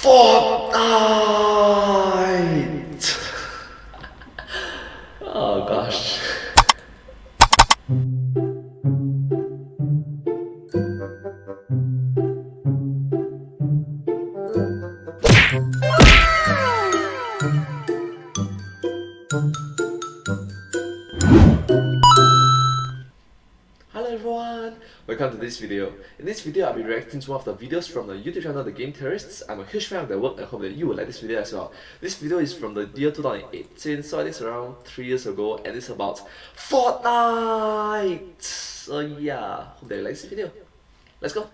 Fortnite! Oh gosh. Hello everyone! Welcome to this video. In this video, I'll be reacting to one of the videos from the YouTube channel The Game Theorists. I'm a huge fan of their work and hope that you will like this video as well. This video is from the year 2018, so I think it's around 3 years ago, and it's about Fortnite! So yeah, hope that you like this video. Let's go!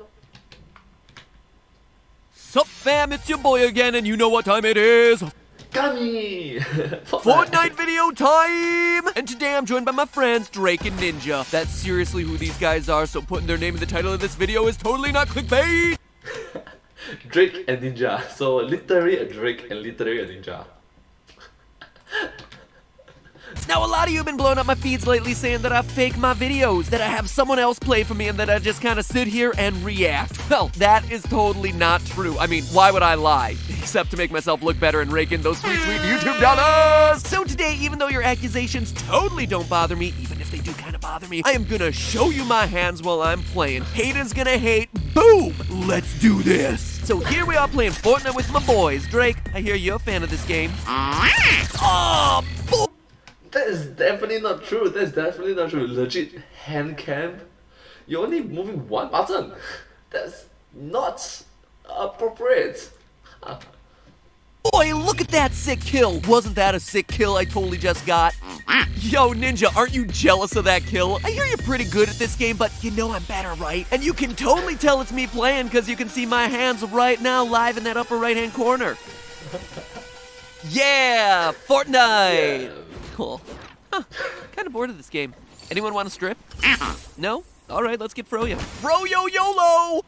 Sup fam, it's your boy again, and you know what time it is. Kami! Fortnite video time! And today I'm joined by my friends Drake and Ninja. That's seriously who these guys are, so putting their name in the title of this video is totally not clickbait! Drake and Ninja. So literally a Drake and literally a Ninja. Now a lot of you have been blowing up my feeds lately saying that I fake my videos, that I have someone else play for me, and that I just kind of sit here and react. Well, that is totally not true. I mean, why would I lie? Except to make myself look better and rake in those sweet, sweet YouTube dollars! So today, even though your accusations totally don't bother me, even if they do kind of bother me, I am gonna show you my hands while I'm playing. Haters gonna hate. Boom! Let's do this! So here we are playing Fortnite with my boys. Drake, I hear you're a fan of this game. Oh, boy! That is definitely not true. That is definitely not true. Legit hand cam. You're only moving one button. That's not appropriate. Boy, look at that sick kill. Wasn't that a sick kill I totally just got? Yo, Ninja, aren't you jealous of that kill? I hear you're pretty good at this game, but you know I'm better, right? And you can totally tell it's me playing because you can see my hands right now live in that upper right-hand corner. Yeah, Fortnite. Yeah. Cool. Huh, kind of bored of this game. Anyone want to strip? No? Alright, let's get Froyo. Froyo YOLO!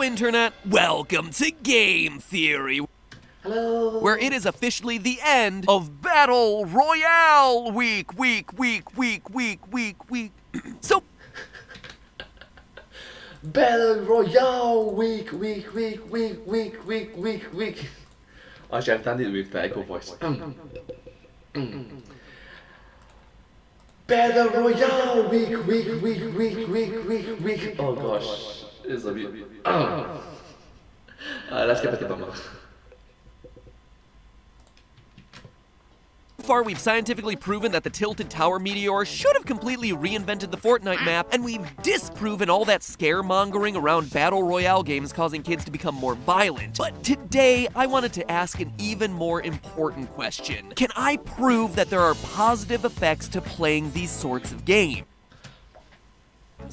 Internet, welcome to Game Theory. Hello. Where it is officially the end of Battle Royale week. So, Battle Royale week. Actually, I've done it with the echo voice. Battle Royale week. Oh gosh. It's a bit. Let's get back to Bumble. so far we've scientifically proven that the tilted tower meteor should have completely reinvented the Fortnite map, and we've disproven all that scaremongering around Battle Royale games causing kids to become more violent. But today, I wanted to ask an even more important question. Can I prove that there are positive effects to playing these sorts of games?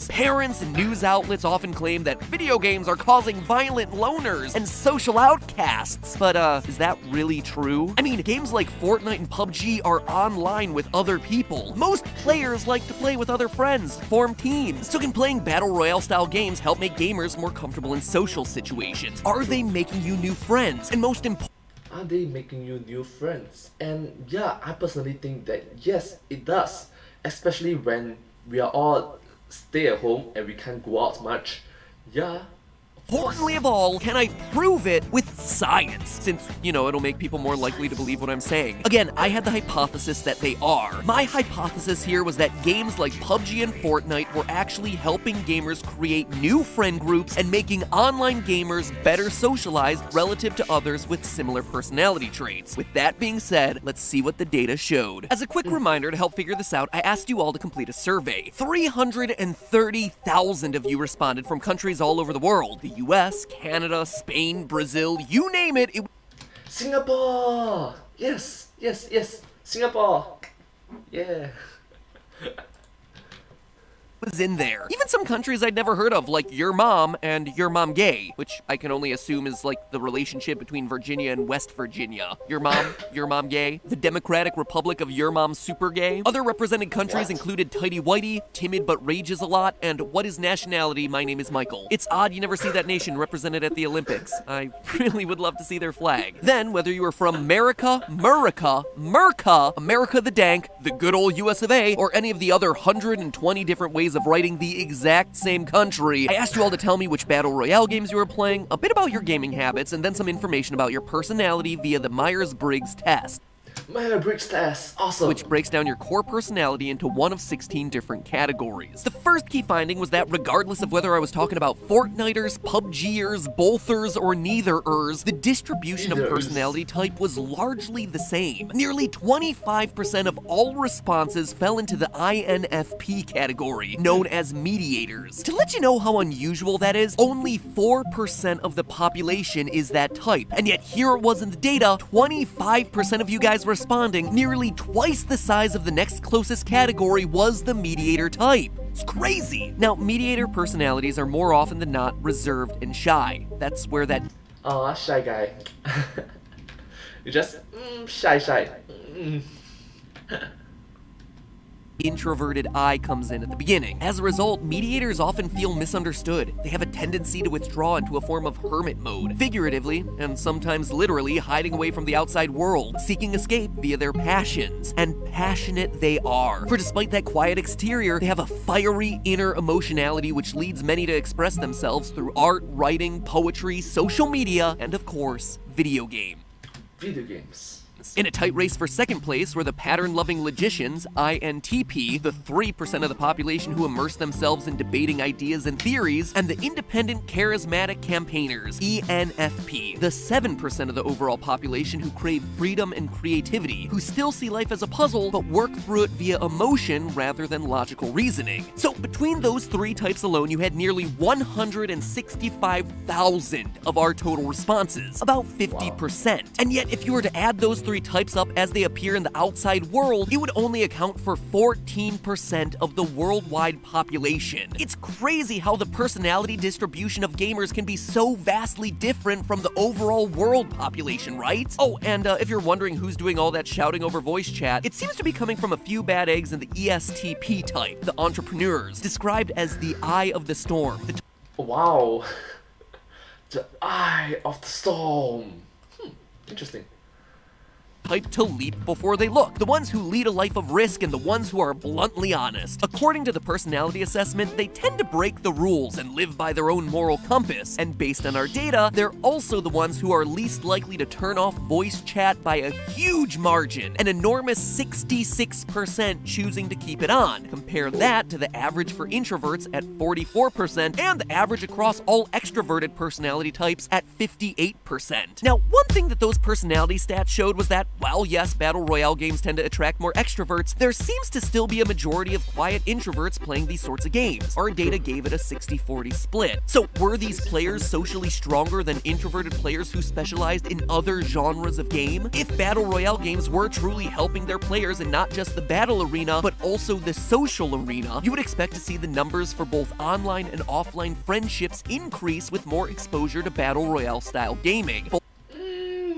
Parents and news outlets often claim that video games are causing violent loners and social outcasts, but is that really true? I mean, games like Fortnite and PUBG are online with other people. Most players like to play with other friends, form teams. So can playing Battle Royale style games help make gamers more comfortable in social situations? Are they making you new friends? And most important, are they making you new friends? And yeah, I personally think that yes, it does. Especially when we are all stay at home and we can't go out much. Yeah. importantly of all, can I prove it with science? Since, you know, it'll make people more likely to believe what I'm saying. Again, I had the hypothesis that they are. My hypothesis here was that games like PUBG and Fortnite were actually helping gamers create new friend groups and making online gamers better socialized relative to others with similar personality traits. With that being said, let's see what the data showed. As a quick reminder to help figure this out, I asked you all to complete a survey. 330,000 of you responded from countries all over the world. The US, Canada, Spain, Brazil, you name it. Singapore! Yes, Singapore! Yeah. was in there. Even some countries I'd never heard of, like Your Mom and Your Mom Gay, which I can only assume is like the relationship between Virginia and West Virginia. Your Mom Gay, the Democratic Republic of Your Mom Super Gay. Other represented countries included Tidy Whitey, Timid But Rages a Lot, and What Is Nationality? My Name is Michael. It's odd you never see that nation represented at the Olympics. I really would love to see their flag. Then, whether you were from America, America the Dank, the good old US of A, or any of the other 120 different ways of writing the exact same country, I asked you all to tell me which Battle Royale games you were playing, a bit about your gaming habits, and then some information about your personality via the Myers-Briggs test. Myers-Briggs test, awesome. Which breaks down your core personality into one of 16 different categories. The first key finding was that regardless of whether I was talking about Fortniters, PUBGers, bothers, or neitherers, the distribution of personality type was largely the same. Nearly 25% of all responses fell into the INFP category, known as mediators. To let you know how unusual that is, only 4% of the population is that type, and yet here it was in the data, 25% of you guys responding, nearly twice the size of the next closest category was the mediator type. It's crazy! Now, mediator personalities are more often than not reserved and shy. That's where that shy guy. You just shy. introverted I comes in at the beginning. As a result, mediators often feel misunderstood. They have a tendency to withdraw into a form of hermit mode, figuratively, and sometimes literally hiding away from the outside world, seeking escape via their passions. And passionate they are. For despite that quiet exterior, they have a fiery inner emotionality which leads many to express themselves through art, writing, poetry, social media, and of course, video games. In a tight race for second place were the pattern-loving logicians, INTP, the 3% of the population who immerse themselves in debating ideas and theories, and the independent charismatic campaigners, ENFP, the 7% of the overall population who crave freedom and creativity, who still see life as a puzzle, but work through it via emotion rather than logical reasoning. So between those three types alone, you had nearly 165,000 of our total responses, about 50%. Wow. And yet, if you were to add those three types up as they appear in the outside world, it would only account for 14% of the worldwide population. It's crazy how the personality distribution of gamers can be so vastly different from the overall world population, right? Oh, and if you're wondering who's doing all that shouting over voice chat, it seems to be coming from a few bad eggs in the ESTP type, the entrepreneurs, described as the eye of the storm. Wow. The eye of the storm. Interesting. Type to leap before they look, the ones who lead a life of risk and the ones who are bluntly honest. According to the personality assessment, they tend to break the rules and live by their own moral compass, and based on our data, they're also the ones who are least likely to turn off voice chat by a huge margin, an enormous 66% choosing to keep it on. Compare that to the average for introverts at 44%, and the average across all extroverted personality types at 58%. Now, one thing that those personality stats showed was that while yes, Battle Royale games tend to attract more extroverts, there seems to still be a majority of quiet introverts playing these sorts of games. Our data gave it a 60-40 split. So were these players socially stronger than introverted players who specialized in other genres of game? If Battle Royale games were truly helping their players in not just the battle arena, but also the social arena, you would expect to see the numbers for both online and offline friendships increase with more exposure to Battle Royale style gaming.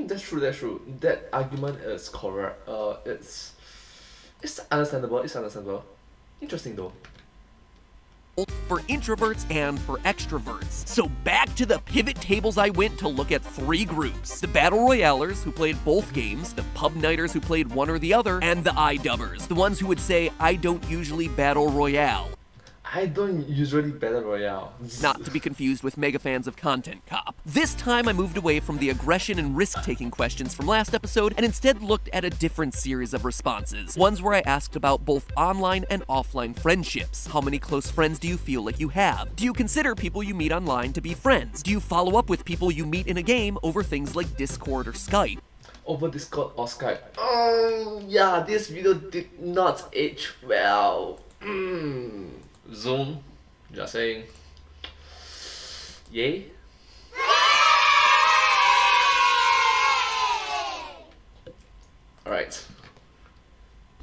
That's true. That argument is correct. It's understandable. Interesting though. For introverts and for extroverts. So back to the pivot tables I went to look at three groups. The Battle Royalers, who played both games, the Pub Nighters who played one or the other, and the iDubbers, the ones who would say, I don't usually Battle Royale. I don't usually Battle Royale. Not to be confused with mega fans of Content Cop. This time I moved away from the aggression and risk-taking questions from last episode and instead looked at a different series of responses. Ones where I asked about both online and offline friendships. How many close friends do you feel like you have? Do you consider people you meet online to be friends? Do you follow up with people you meet in a game over things like Discord or Skype? Over Discord or Skype? Yeah, this video did not age well. Zoom, just saying. Yay? Alright.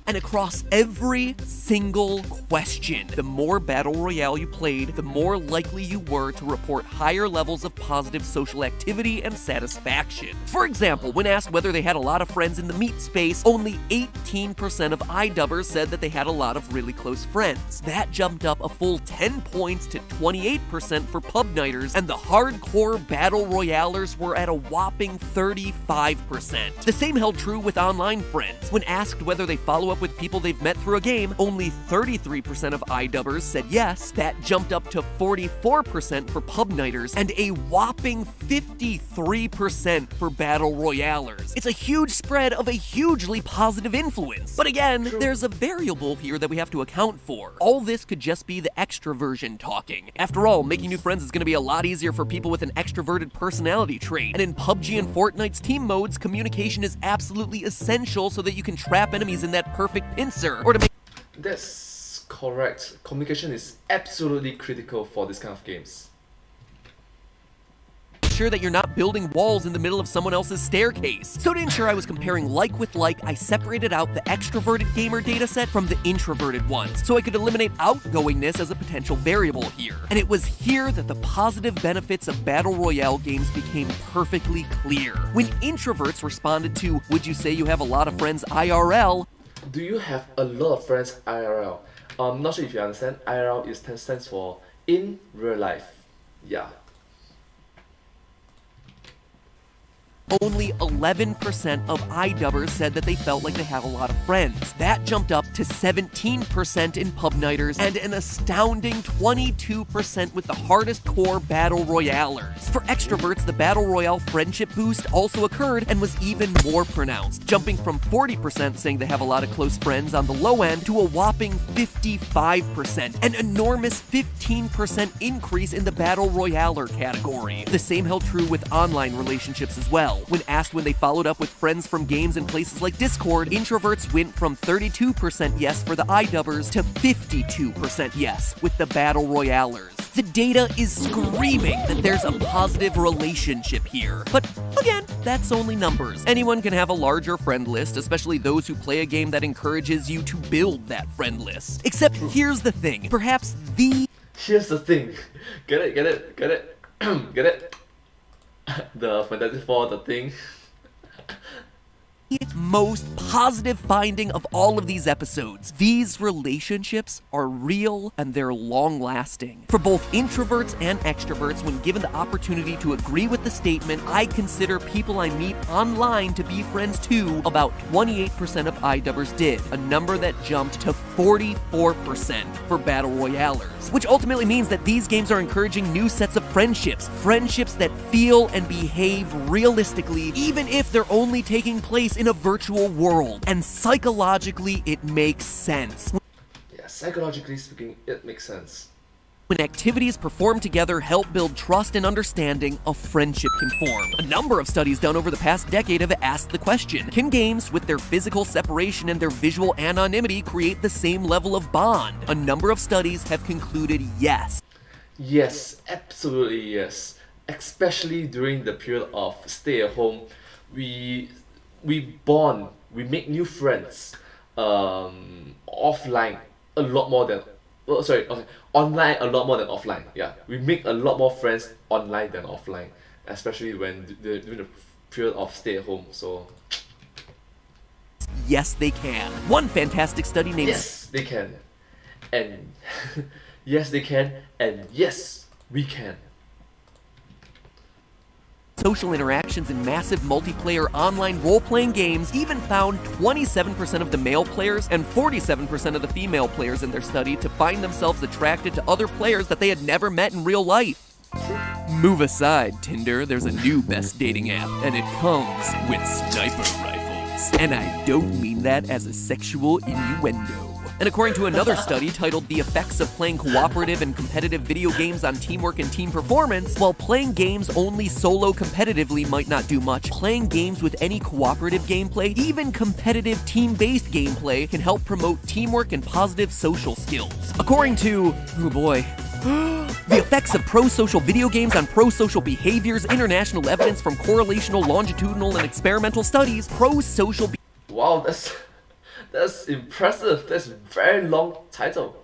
And across every single question, the more Battle Royale you played, the more likely you were to report higher levels of positive social activity and satisfaction. For example, when asked whether they had a lot of friends in the meat space, only 18% of iDubbers said that they had a lot of really close friends. That jumped up a full 10 points to 28% for pub nighters, and the hardcore Battle Royalers were at a whopping 35%. The same held true with online friends. When asked whether they follow up with people they've met through a game, only 33% of iDubbers said yes. That jumped up to 44% for pub nighters and a whopping 53% for Battle Royalers. It's a huge spread of a hugely positive influence. But again, there's a variable here that we have to account for. All this could just be the extroversion talking. After all, making new friends is going to be a lot easier for people with an extroverted personality trait. And in PUBG and Fortnite's team modes, communication is absolutely essential so that you can trap enemies in that perfect pincer, or to make— That's correct. Communication is absolutely critical for this kind of games. sure that you're not building walls in the middle of someone else's staircase. So to ensure I was comparing like with like, I separated out the extroverted gamer dataset from the introverted ones, so I could eliminate outgoingness as a potential variable here. And it was here that the positive benefits of Battle Royale games became perfectly clear. When introverts responded to, "Would you say you have a lot of friends IRL?" Do you have a lot of friends IRL? Not sure if you understand. IRL stands for in real life. Yeah. Only 11% of iDubbers said that they felt like they have a lot of friends. That jumped up to 17% in pub nighters and an astounding 22% with the hardest core Battle Royalers. For extroverts, the Battle Royale friendship boost also occurred and was even more pronounced, jumping from 40% saying they have a lot of close friends on the low end to a whopping 55%, an enormous 15% increase in the Battle Royaler category. The same held true with online relationships as well. When asked when they followed up with friends from games in places like Discord, introverts went from 32% yes for the iDubbers to 52% yes with the Battle Royalers. The data is screaming that there's a positive relationship here. But again, that's only numbers. Anyone can have a larger friend list, especially those who play a game that encourages you to build that friend list. Except here's the thing, perhaps the— Here's the thing. Get it? Get it? Get it? Get it? The Fantastic Four, the thing. most positive finding of all of these episodes. These relationships are real and they're long-lasting. For both introverts and extroverts, when given the opportunity to agree with the statement, I consider people I meet online to be friends too, about 28% of iDubbers did, a number that jumped to 44% for Battle Royalers, which ultimately means that these games are encouraging new sets of friendships that feel and behave realistically, even if they're only taking place in a virtual world. And psychologically, it makes sense. Yeah, psychologically speaking, it makes sense. When activities performed together help build trust and understanding, a friendship can form. A number of studies done over the past decade have asked the question, can games with their physical separation and their visual anonymity create the same level of bond? A number of studies have concluded yes. Yes, absolutely yes. Especially during the period of stay at home, we bond, we make new friends offline a lot more than online a lot more than offline. Yeah, we make a lot more friends online than offline, especially when during the period of stay at home. So yes, they can. One fantastic study named yes, they can, and yes, they can, and yes, we can. Social interactions in massive multiplayer online role-playing games even found 27% of the male players and 47% of the female players in their study to find themselves attracted to other players that they had never met in real life. Move aside, Tinder, there's a new best dating app, and it comes with sniper rifles. And I don't mean that as a sexual innuendo. And according to another study titled The Effects of Playing Cooperative and Competitive Video Games on Teamwork and Team Performance, while playing games only solo competitively might not do much, playing games with any cooperative gameplay, even competitive team-based gameplay, can help promote teamwork and positive social skills. According to, oh boy, The Effects of Pro-Social Video Games on Pro-Social Behaviors, International Evidence from Correlational, Longitudinal, and Experimental Studies, pro-social... Wow, That's impressive. That's a very long title.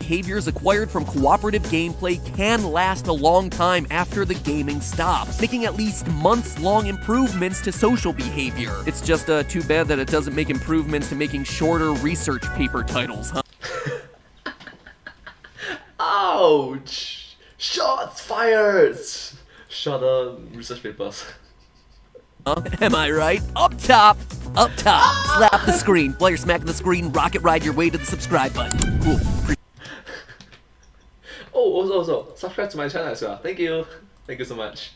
Behaviors acquired from cooperative gameplay can last a long time after the gaming stops, making at least months-long improvements to social behavior. It's just too bad that it doesn't make improvements to making shorter research paper titles, huh? Ouch! Shots fired! Shorter research papers. Am I right? Up top! Up top! Slap the screen. While you're smacking the screen, rocket ride your way to the subscribe button. Cool. Oh, also, subscribe to my channel as well. Thank you. Thank you so much.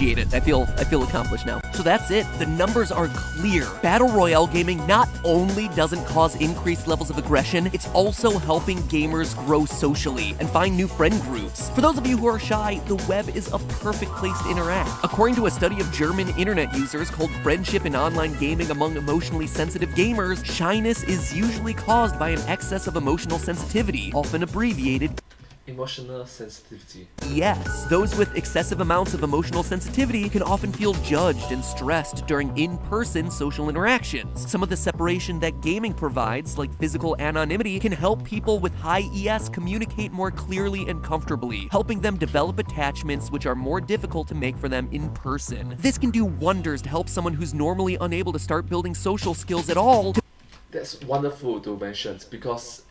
It. I feel accomplished now. So that's it. The numbers are clear. Battle Royale gaming not only doesn't cause increased levels of aggression, it's also helping gamers grow socially and find new friend groups. For those of you who are shy, the web is a perfect place to interact. According to a study of German internet users called Friendship in Online Gaming Among Emotionally Sensitive Gamers, shyness is usually caused by an excess of emotional sensitivity, often abbreviated Emotional sensitivity. Yes, those with excessive amounts of emotional sensitivity can often feel judged and stressed during in-person social interactions. Some of the separation that gaming provides, like physical anonymity, can help people with high ES communicate more clearly and comfortably, helping them develop attachments which are more difficult to make for them in person. This can do wonders to help someone who's normally unable to start building social skills at all. That's wonderful to mention because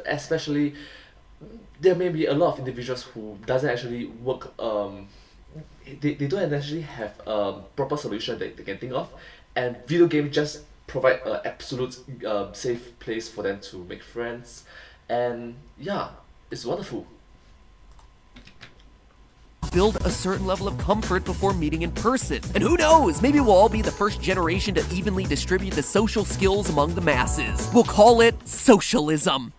especially there may be a lot of individuals who doesn't actually work, they don't actually have a proper solution that they can think of, and video games just provide an absolute safe place for them to make friends, and yeah, it's wonderful. Build a certain level of comfort before meeting in person. And who knows, maybe we'll all be the first generation to evenly distribute the social skills among the masses. We'll call it socialism.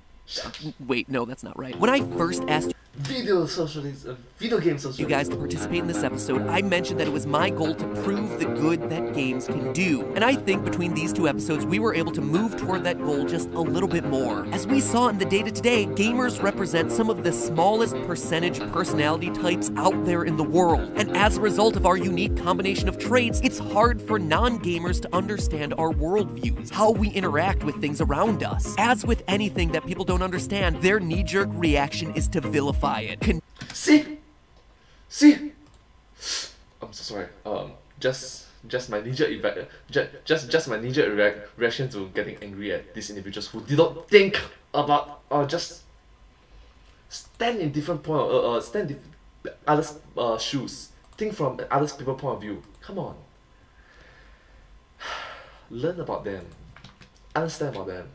Wait, no, that's not right. When I first asked Video game socialism. you guys to participate in this episode, I mentioned that it was my goal to prove the good that games can do. And I think between these two episodes, we were able to move toward that goal just a little bit more. As we saw in the data today, gamers represent some of the smallest percentage personality types out there in the world. And as a result of our unique combination of traits, it's hard for non-gamers to understand our worldviews, how we interact with things around us. As with anything that people don't understand, their knee-jerk reaction is to vilify it. See, I'm so sorry. Just my knee-jerk just my knee-jerk reaction to getting angry at these individuals who did not think about or just stand in different point, stand in others' shoes. Think from others people's point of view. Come on, learn about them, understand about them.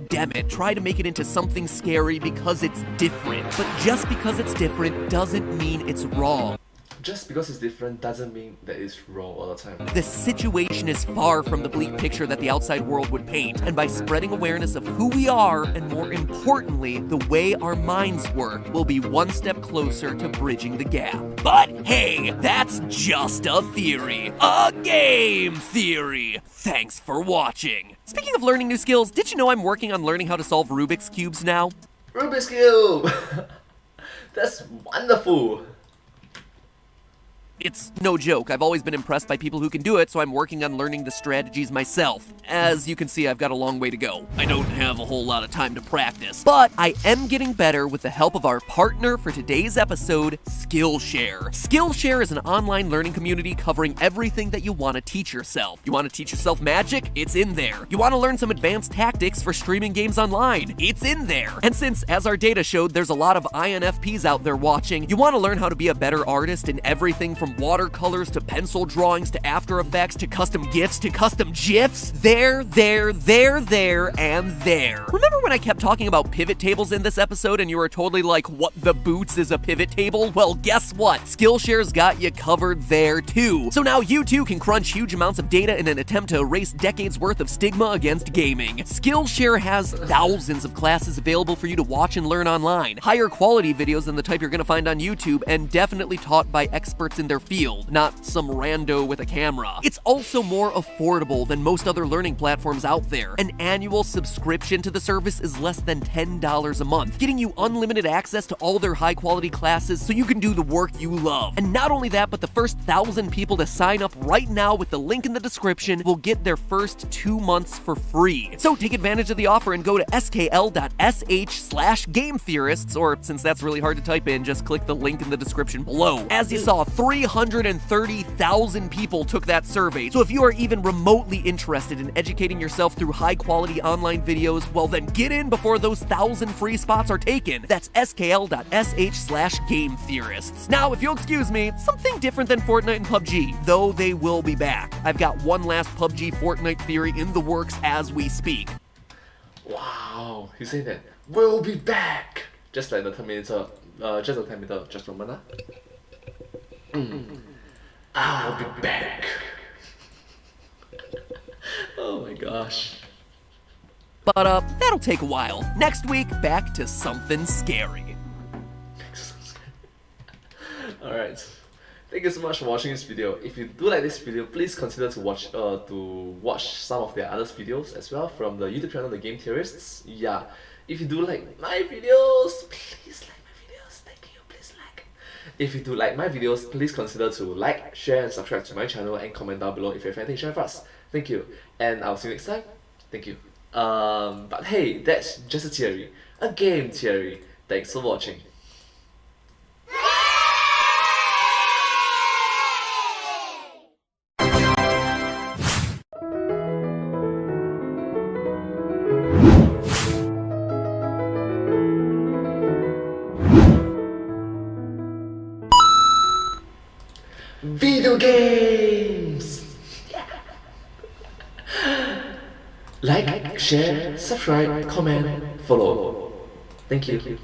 Damn it, try to make it into something scary because it's different. But just because it's different doesn't mean it's wrong. Just because it's different doesn't mean that it's wrong all the time. The situation is far from the bleak picture that the outside world would paint, and by spreading awareness of who we are, and more importantly, the way our minds work, we'll be one step closer to bridging the gap. But hey, that's just a theory. A game theory. Thanks for watching. Speaking of learning new skills, did you know I'm working on learning how to solve Rubik's Cubes now? Rubik's Cube! That's wonderful! It's no joke. I've always been impressed by people who can do it, so I'm working on learning the strategies myself. As you can see, I've got a long way to go. I don't have a whole lot of time to practice, but I am getting better with the help of our partner for today's episode, Skillshare. Skillshare is an online learning community covering everything that you want to teach yourself. You want to teach yourself magic? It's in there. You want to learn some advanced tactics for streaming games online? It's in there. And since, as our data showed, there's a lot of INFPs out there watching, you want to learn how to be a better artist in everything from watercolors to pencil drawings to After Effects to custom GIFs to custom GIFs. There, and there. Remember when I kept talking about pivot tables in this episode and you were totally like, what the boots is a pivot table? Well, guess what? Skillshare's got you covered there too. So now you too can crunch huge amounts of data in an attempt to erase decades worth of stigma against gaming. Skillshare has thousands of classes available for you to watch and learn online. Higher quality videos than the type you're gonna find on YouTube, and definitely taught by experts in their their field, not some rando with a camera. It's also more affordable than most other learning platforms out there. An annual subscription to the service is less than $10 a month, getting you unlimited access to all their high-quality classes so you can do the work you love. And not only that, but the first 1,000 people to sign up right now with the link in the description will get their first 2 months for free. So take advantage of the offer and go to skl.sh/GameTheorists, or since that's really hard to type in, just click the link in the description below. As you saw, 330,000 people took that survey, so if you are even remotely interested in educating yourself through high-quality online videos, well then get in before those 1,000 free spots are taken. That's skl.sh/GameTheorists. Now, if you'll excuse me, something different than Fortnite and PUBG, though they will be back. I've got one last PUBG Fortnite theory in the works as we speak. Wow, he said that we'll be back, just like the Terminator. Just a moment. I'll be back. Oh my gosh. But that'll take a while. Next week, back to something scary. Alright. Thank you so much for watching this video. If you do like this video, please consider to watch some of their other videos as well from the YouTube channel, The Game Theorists. Yeah. If you do like my videos, please like my videos. Thank you. Please like. If you do like my videos, please consider to like, share, and subscribe to my channel and comment down below if you have anything to share with us. Thank you. And I'll see you next time. Thank you. But hey, that's just a theory. A game theory. Thanks for watching. Video games! Like, share, subscribe, comment, follow. Thank you.